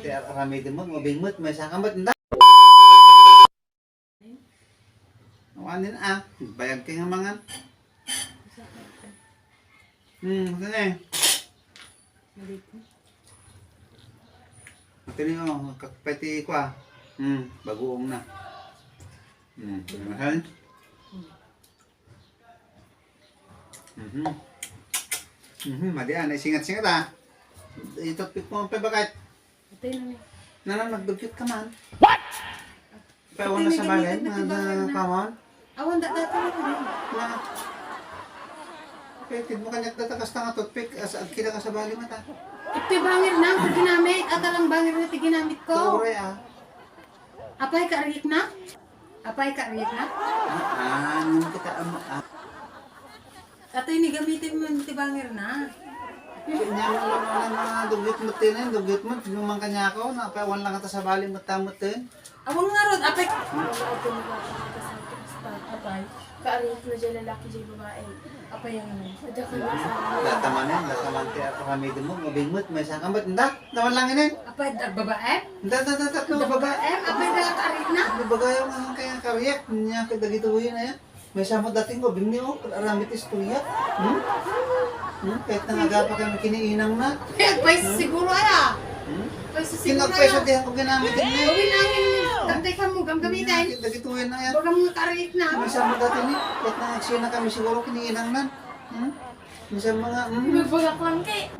Manti aramay din mo, mabingmot, may sakamot, hindi. Awanin bayag kayo nga mga. Ito na eh. Ito na yun, kakapati ko bagoong na. Mahal. Madian, ay singat-singat Itopik mo ang pabakit. Ito yun Nalang, nagdugyot ka man. What? Pawan na sa balay, kamon. Awan, dati Na. Petid mo kanyak datakas nga toothpick, kita ka sa balay mata. ito bangir na, kung ginamit. At alang bangir na ito ginamit ko. Turay Apay ka riyak na? Apay ka riyak na? Nung kita Ito yung gamitin mo ito bangir na. Kanya mo lang mga dugyot mo tinin, dugyot mo, pinumang kanya ako, napawan lang ata sa balay matamot din. Awang nga ron, apay. Apay. Kaarif na dyan lalaki dyan babae. Apay yung ano. Adya ka na sa... Dataman ti ako kami din mo, mabingmot, may sakamot, hindi, naman lang inin. Apay, babae? Hindi, tatlo, babae. Apay na karit na? Bagayaw nga kaya kariyak, niya kadagituhin na yan. May samot dating ko, bingni mo, aramit istorya. Kahit nangagapa kayo kiniinang na. Apay siguro ay Apay siguro Kinagpeso dihan ko ginamit din niya. Gawin namin, dagday ka mo, gamitin. Dagituhin na yan. Baga mga karit na. May samot dating ni, kahit nangaksina kami siguro kiniinang na. Minsan mga, Magbagak lang kay.